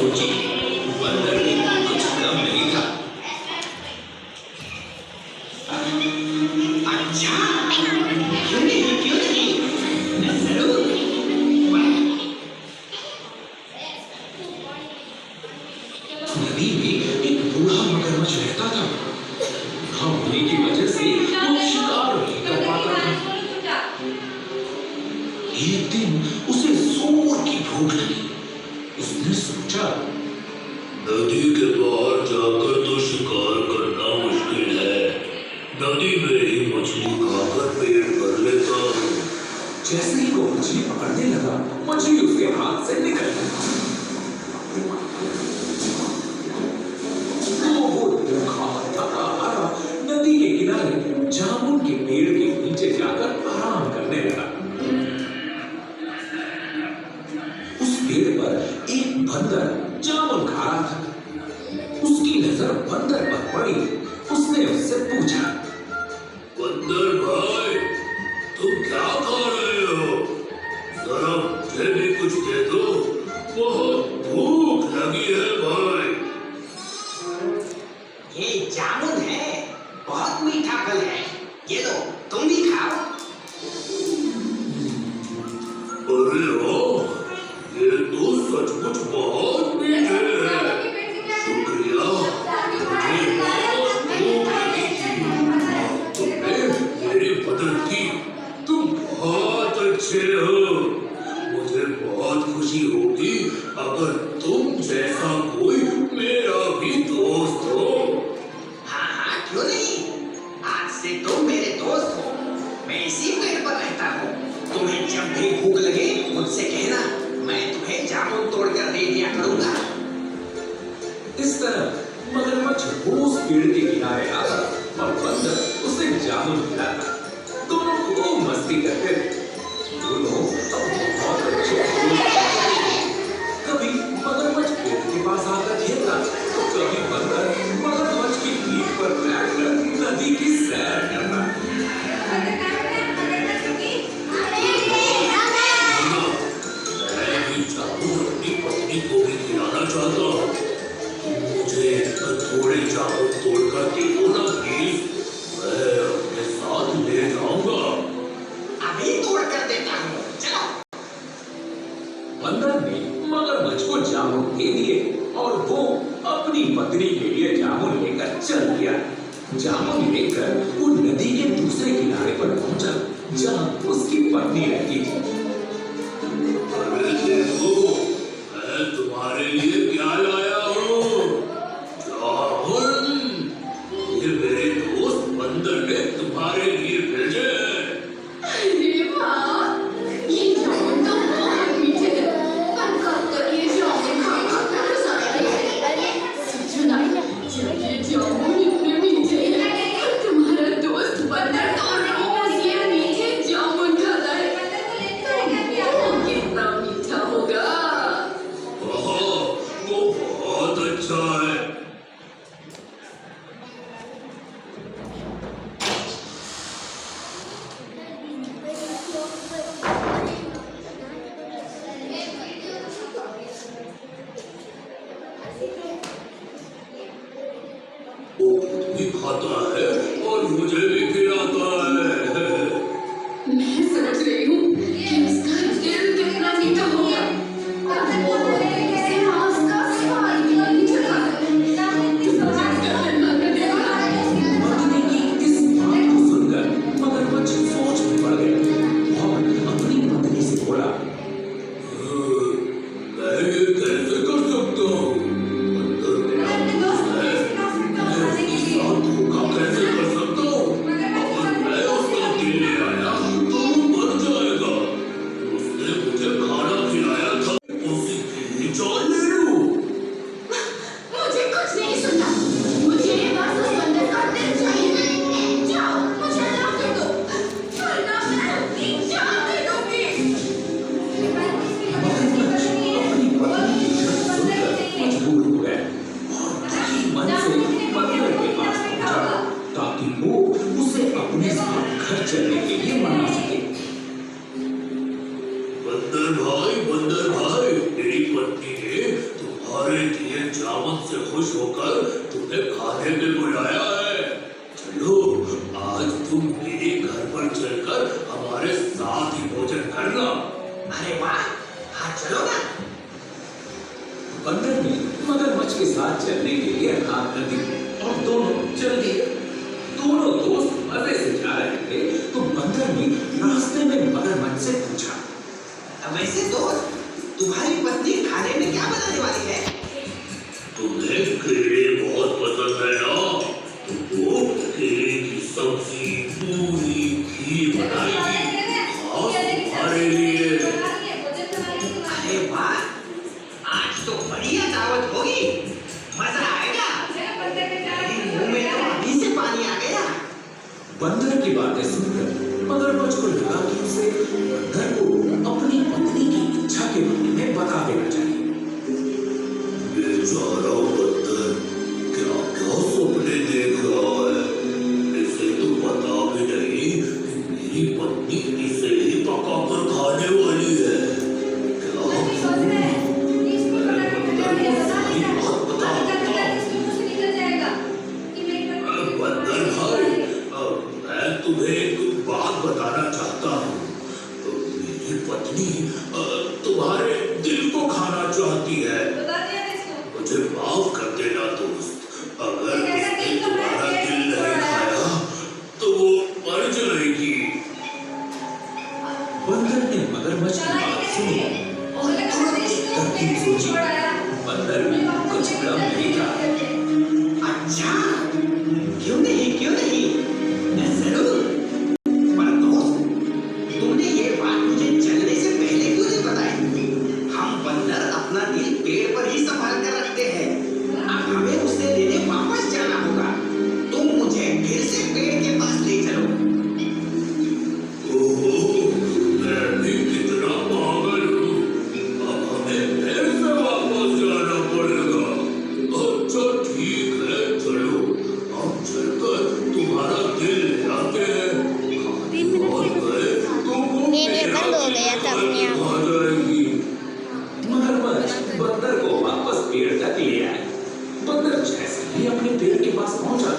सोची, बंदर भी कुछ कम नहीं था। अच्छा, क्यों नहीं, मैं जरूर। नदी में एक बूढ़ा मगरमच्छ रहता था। बूढ़ा होने की वजह से वो शिकार नहीं कर पाता था। एक दिन उसे जोर की भूख लगी। उसने सोचा, नदी के पार जाकर तो शिकार करना मुश्किल है। नदी में ही मछली खाकर पेट भर लेता हूँ। जैसे ही वो मछली पकड़ने लगा, मछली उसके हाथ से निकल गई। वो भूखा थका हारा नदी के किनारे जामुन के पेड़ के नीचे जाकर आराम करने लगा। उस पेड़ पर एक बंदर जामुन खा रहा था। उसकी नजर बंदर पर पड़ी। उसने उससे पूछा, बंदर भाई, तुम क्या खा रहे हो? जरा मुझे भी कुछ दे दो, बहुत भूख लगी है भाई। ये जामुन है, बहुत मीठा फल है, ये लो, तुम भी खाओ। अरे वाह, ये तो सचमुच बहुत मीठे हैं। शुक्रिया, मुझे बहुत भूख लगी थी। तुमने मेरी मदद की। तुम बहुत अच्छे हो। मुझे बहुत खुशी होगी अगर तुम जैसा कोई मेरा भी दोस्त हो। हाँ, क्यों नहीं? आज से तुम मेरे दोस्त हो। मैं इसी पेड़ पर रहता हूँ। तुम्हें जब भी भूख लगे मुझसे कहना, मैं तुम्हें जामुन तोड़कर दे दिया करूँगा। इस तरह मगरमच्छ रोज पेड़ के किनारे आता और बंदर उसे जामुन खिलाता। दोनों खूब मस्ती करते थे। दोनों अब बहुत अच्छे दोस्त थे। कभी मगरमच्छ पेड़ के पास आकर खेलता, तो कभी बंदर मगरमच्छ की पीठ पर बैठकर नदी की सैर करता। मैं भी जामुन अपनी पत्नी को भी खिलाना चाहता हूँ। मुझे थोड़े जामुन तोड़कर दे दो ना प्लीज। मैं अपने साथ ले जाऊंगा। अभी तोड़कर देता हूँ, चलो। बंदर ने मगरमच्छ को जामुन दे दिए और वो अपनी पत्नी के लिए जामुन लेकर चल दिया। जामुन लेकर वो नदी के दूसरे किनारे पर पहुंचा, जहां उसकी पत्नी रहती थी। अरे देखो, मैं तुम्हारे लिए क्या लाया हूँ। जामुन, ये मेरे दोस्त बंदर ने तुम्हारे लिए भेजे हैं। अरे वाह, ये जामुन तो बहुत मीठे हैं। पर कब तक ये जामुन खाकर गुजारेंगे? सुना, जब ये जामुन इतने मीठे हैं, और तुम्हारा दोस्त बंदर तो रोज ये मीठे जामुन खाता है, तो वो कितना मीठा होगा? वो बहुत अच्छा है। वो खुद भी खाता है और मुझे भी खिलाता है। मैं सोच रही हूँ कि उसका दिल कितना मीठा होगा। अब वो इसे मांस का स्वाद भी नहीं चखा है। तुम इसका दिल कर देखना। पत्नी की इस बात को सुनकर मगरमच्छ सोच में पड़ गया और अपनी पत्नी से बोला, मैं ये कैसे कर सकता हूँ? बंदर मेरा दोस्त है। मैं उसके साथ धोखा कैसे कर सकता हूँ? अगर मैं उसका दिल ले आया तो वो मर जाएगा। उसने मुझे खाना खिलाया तुम्हारे दिए जामुन से खुश होकर तुम्हें खाने में बुलाया है। चलो आज तुम मेरे घर पर चलकर हमारे साथ ही भोजन करना। अरे वाह, हाँ चलो ना। बंदर ने मगरमच्छ के साथ चलने के लिए हाँ कर दी और दोनों चल दिए। दोनों दोस्त मजे से जा रहे थे तो बंदर ने रास्ते में मगरमच्छ से पूछा, वैसे दोस्त, तुम्हारी पत्नी खाने में क्या बनाने वाली है? तुम्हें केले बहुत पसंद है ना, तो वो केले की सब्जी, पूरी, खीर बनाएगी खास तुम्हारे लिए। अरे वाह, आज तो बढ़िया दावत होगी, मजा आएगा। मेरे मुंह में तो अभी से पानी आ गया। बंदर की बातें सुनकर मगरमच्छ को लगा कि उसे बंदर को अपनी पत्नी की इच्छा के बारे में बता देना चाहिए। बेचारा बंदर क्या क्या सपने देख रहा है। इसे तो पता भी नहीं कि मेरी पत्नी इसे ही पकाकर खाने वाली है। क्या करूं? मैं बंदर को सारी बात बताऊंगा। बंदर भाई, मैं तुम्हें एक बात बताना चाहता हूँ। मेरी पत्नी तुम्हारे दिल को खाना चाहती है। मुझे माफ कर देना दोस्त, अगर उसने तुम्हारा दिल नहीं खाया तो वो मर जाएगी। बंदर ने मगरमच्छ की बात सुनी और तुरंत एक तरकीब सोची। बंदर में कुछ कम नहीं था। अच्छा, क्यों नहीं, क्यों नहीं, मैं जरूर। पर दोस्त, तुमने ये बात मुझे चलने से पहले क्यों नहीं बताई? हम बंदर अपना दिल पेड़ पर ही संभाल कर रखते हैं। अब हमें उसे लेने वापस जाना होगा। तुम मुझे फिर से पेड़ के पास ले चलो। ओहो, मैं भी कितना पागल हूँ। अब हमें फिर से वापस जाना पड़ेगा। अच्छा ठीक है, चलो हम चलकर तुम्हारा दिल लाते हैं। और गए तो वो ये बंद हो गया था अपने आप। खा जाएगी। मगरमच्छ बंदर को वापस पेड़ तक ले आए। बंदर जैसे ही अपने पेड़ के पास पहुंचा,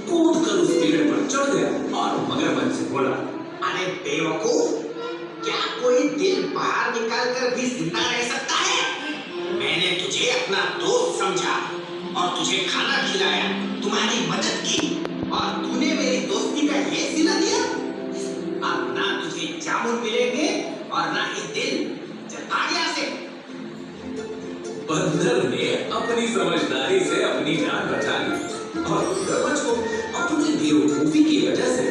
कूद कर उस पेड़ पर चढ़ गया और मगरमच्छ से बोला, अरे बेवकूफ, क्या कोई दिल बाहर निकाल कर भी जिंदा रह सकता है? मैंने तुझे अपना दोस्त समझा और तुझे खाना खिलाया, तुम्हारी मदद की, और तूने मेरी दोस्ती का ये सिला दिया? अब ना तुझे जामुन मिलेंगे और ना ही दिल। चल भाग यहाँ से। बंदर ने अपनी समझदारी से अपनी जान बचा ली और मगरमच्छ को अपनी बेवकूफी की वजह से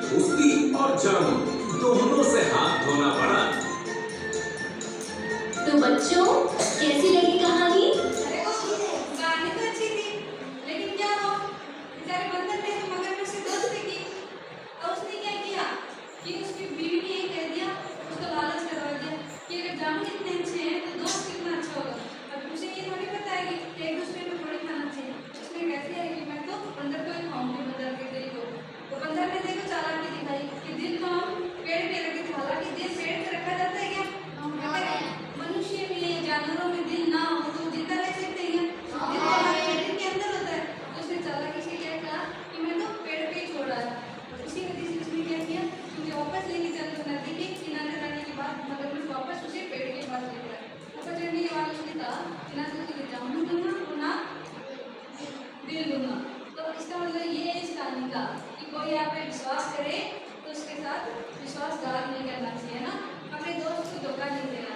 दोस्ती और जामुन दोनों से हाथ धोना पड़ा। तो बच्चों, कैसी लगी कहानी? कहानी तो अच्छी थी, लेकिन क्या हो, बेचारे बंदर ने तो मगरमच्छ से दोस्ती की और उसने क्या किया कि उसकी बीवी ने ये कह दिया, उसको लालच करवा दिया कि अगर जामुन इतने अच्छे हैं तो दोस्त कितना अच्छा होगा। अब उसे ये थोड़ी पता है कि एक दूसरे को थोड़ी खाना चाहिए। उसने कह दिया कि मैं तो बंदर को ही खाऊंगी, बंदर के दिल को। तो बंदर ने देखो चालाकी दिखाई कि दिल को हम पेड़ पे रखे थे। हालांकि दिल पेड़ पे रखा जाता है क्या? अगर मनुष्य में, जानवरों में दिल ना हो तो जिंदा रह सकते हैं। दिल तो हमारे शरीर के अंदर होता है। तो उसने चालाकी से क्या कहा कि मैं तो पेड़ पे ही छोड़ आया। उसी वजह से उसने क्या किया, मुझे वापस लेके चलो। नदी के किनारे लाने के बाद मगरमच्छ वापस उसे पेड़ के पास ले गया। ऊपर चढ़ने के बाद उसने कहा कि ना तो तुझे जामुन दूंगा और ना दिल दूंगा। तो इसका मतलब ये है इस कहानी का कि कोई आप पे विश्वास करे तो उसके साथ विश्वासघात नहीं करना चाहिए ना, अपने दोस्त को धोखा नहीं देना।